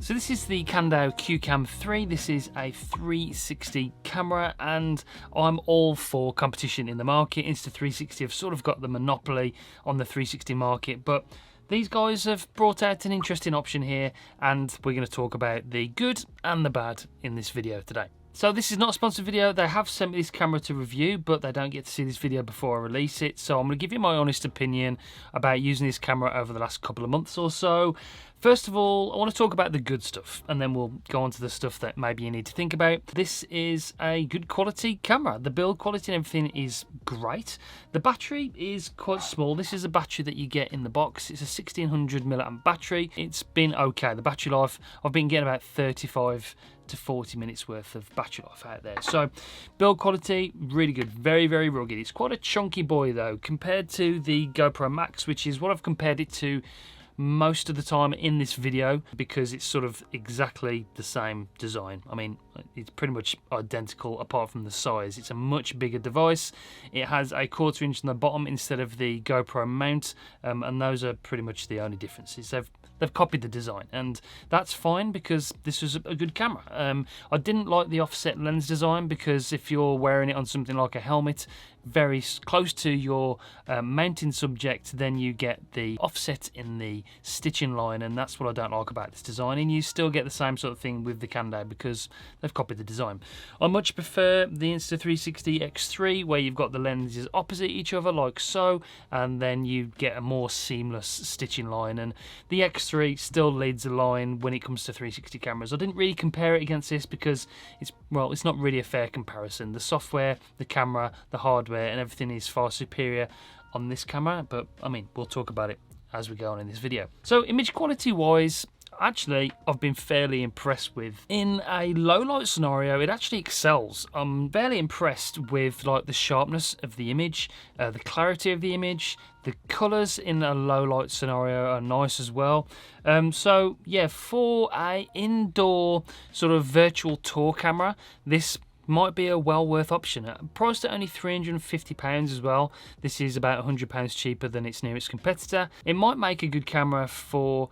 So this is the Zander QooCam 3. This is a 360 camera, and I'm all for competition in the market. Insta360 have sort of got the monopoly on the 360 market, but these guys have brought out an interesting option here, and we're going to talk about the good and the bad in this video today. So this is not a sponsored video. They have sent me this camera to review, but they don't get to see this video before I release it. So I'm going to give you my honest opinion about using this camera over the last couple of months or so. First of all, I want to talk about the good stuff, and then we'll go on to the stuff that maybe you need to think about. This is a good quality camera. The build quality and everything is great. The battery is quite small. This is a battery that you get in the box. It's a 1600 milliamp battery. It's been okay. The battery life, I've been getting about 35 to 40 minutes worth of battery life out there. So build quality, really good, very, very rugged. It's quite a chunky boy though, compared to the GoPro Max, which is what I've compared it to most of the time in this video, because it's sort of exactly the same design. I mean, it's pretty much identical apart from the size. It's a much bigger device. It has a 1/4 inch on the bottom instead of the GoPro mount, and those are pretty much the only differences. They've copied the design, and that's fine because this was a good camera. I didn't like the offset lens design, because if you're wearing it on something like a helmet very close to your mounting subject, then you get the offset in the stitching line, and that's what I don't like about this design. And you still get the same sort of thing with the Zander because they've copied the design. I much prefer the Insta360 X3, where you've got the lenses opposite each other like so, and then you get a more seamless stitching line. And the X3 still leads the line when it comes to 360 cameras. I didn't really compare it against this because it's not really a fair comparison. The software, the camera, the hardware and everything is far superior on this camera, but I mean, we'll talk about it as we go on in this video. So image quality wise, actually I've been fairly impressed with. In a low light scenario, it actually excels. I'm fairly impressed with like the sharpness of the image, the clarity of the image. The colours in a low light scenario are nice as well. So yeah, for a indoor sort of virtual tour camera, this might be a well worth option. Priced at only £350 as well. This is about £100 cheaper than its nearest competitor. It might make a good camera for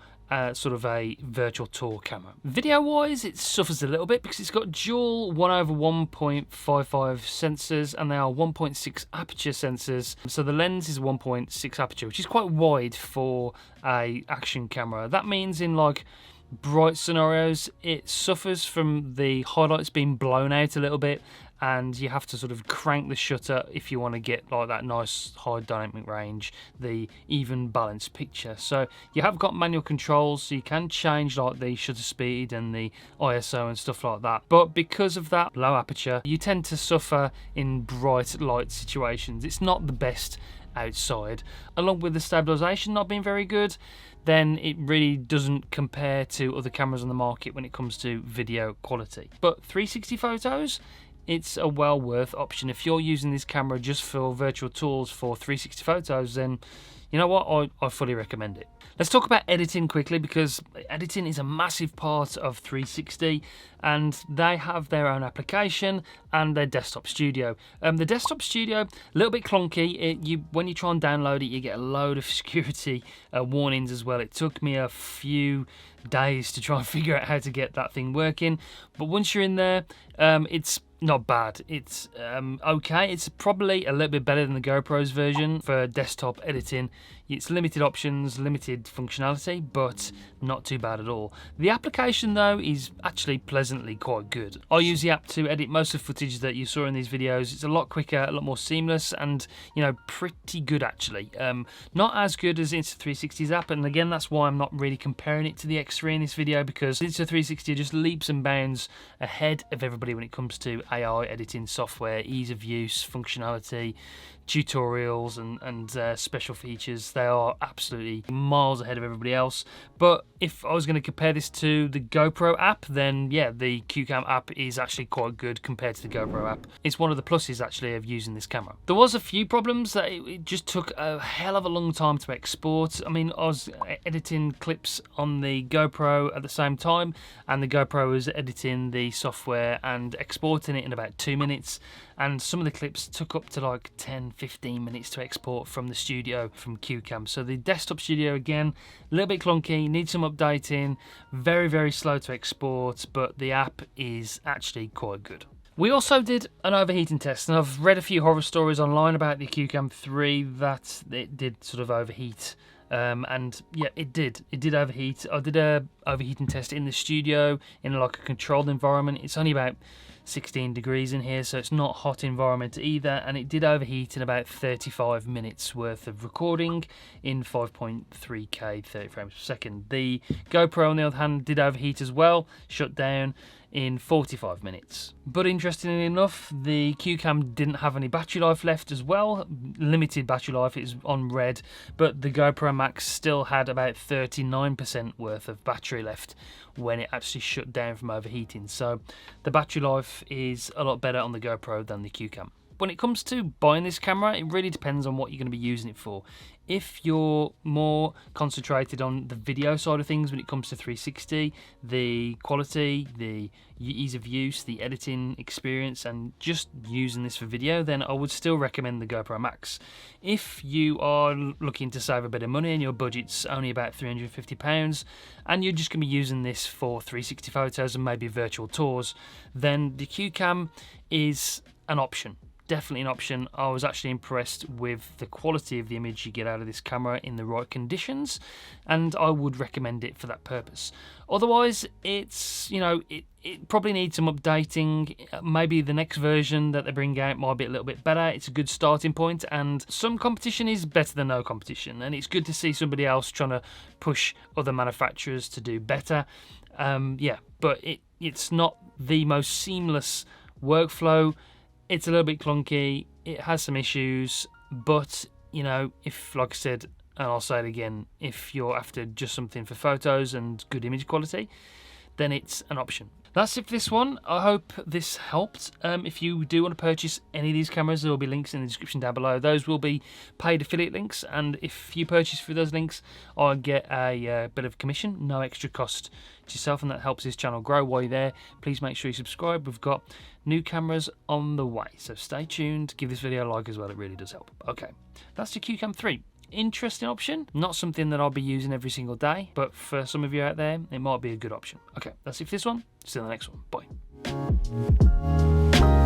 sort of a virtual tour camera. Video wise, it suffers a little bit because it's got dual 1/1.55 sensors, and they are 1.6 aperture sensors. So the lens is 1.6 aperture, which is quite wide for a action camera. That means in like bright scenarios, it suffers from the highlights being blown out a little bit, and you have to sort of crank the shutter if you want to get like that nice high dynamic range, the even balanced picture. So you have got manual controls, so you can change like the shutter speed and the ISO and stuff like that, but because of that low aperture, you tend to suffer in bright light situations. It's not the best outside. Along with the stabilization not being very good, then it really doesn't compare to other cameras on the market when it comes to video quality. But 360 photos, it's a well worth option. If you're using this camera just for virtual tours for 360 photos, then you know what, I fully recommend it. Let's talk about editing quickly, because editing is a massive part of 360, and they have their own application and their desktop studio. The desktop studio, a little bit clunky. When you try and download it, you get a load of security warnings as well. It took me a few days to try and figure out how to get that thing working, but once you're in there, it's not bad. It's okay. It's probably a little bit better than the GoPro's version for desktop editing. It's limited options, limited functionality, but not too bad at all. The application though is actually pleasantly quite good. I use the app to edit most of the footage that you saw in these videos. It's a lot quicker, a lot more seamless, and you know, pretty good actually. Not as good as Insta360's app, and again that's why I'm not really comparing it to the X3 in this video, because Insta360 just leaps and bounds ahead of everybody when it comes to AI editing software, ease of use, functionality, tutorials and special features. They are absolutely miles ahead of everybody else. But if I was going to compare this to the GoPro app, then yeah, the QooCam app is actually quite good compared to the GoPro app. It's one of the pluses actually of using this camera. There was a few problems that it just took a hell of a long time to export. I mean, I was editing clips on the GoPro at the same time, and the GoPro was editing the software and exporting it in about 2 minutes, and some of the clips took up to like 10, 15 minutes to export from the studio from QooCam. So the desktop studio, again, a little bit clunky, needs some updating, very, very slow to export, but the app is actually quite good. We also did an overheating test, and I've read a few horror stories online about the QooCam 3 that it did sort of overheat. And yeah, it did overheat. I did a overheating test in the studio in like a controlled environment. It's only about 16 degrees in here, so it's not a hot environment either, and it did overheat in about 35 minutes worth of recording in 5.3K 30 frames per second. The GoPro, on the other hand, did overheat as well, shut down in 45 minutes. But interestingly enough, the QooCam didn't have any battery life left as well. Limited battery life, it's on red, but the GoPro Max still had about 39% worth of battery left when it actually shut down from overheating. So the battery life is a lot better on the GoPro than the QooCam. When it comes to buying this camera, it really depends on what you're going to be using it for. If you're more concentrated on the video side of things when it comes to 360, the quality, the ease of use, the editing experience, and just using this for video, then I would still recommend the GoPro Max. If you are looking to save a bit of money and your budget's only about £350 and you're just going to be using this for 360 photos and maybe virtual tours, then the QooCam is an option. Definitely an option. I was actually impressed with the quality of the image you get out of this camera in the right conditions, and I would recommend it for that purpose. Otherwise, it's, you know, it probably needs some updating. Maybe the next version that they bring out might be a little bit better. It's a good starting point, and some competition is better than no competition, and it's good to see somebody else trying to push other manufacturers to do better. Yeah, but it's not the most seamless workflow. It's a little bit clunky, it has some issues, but, you know, if, like I said, and I'll say it again, if you're after just something for photos and good image quality, then it's an option. That's it for this one. I hope this helped. If you do want to purchase any of these cameras, there will be links in the description down below. Those will be paid affiliate links, and if you purchase through those links, I get a bit of commission, no extra cost to yourself, and that helps this channel grow. While you're there, please make sure you subscribe. We've got new cameras on the way, so stay tuned. Give this video a like as well, it really does help. Okay, that's the QooCam 3. Interesting option, not something that I'll be using every single day, but for some of you out there, it might be a good option. Okay, that's it for this one. See you in the next one. Bye.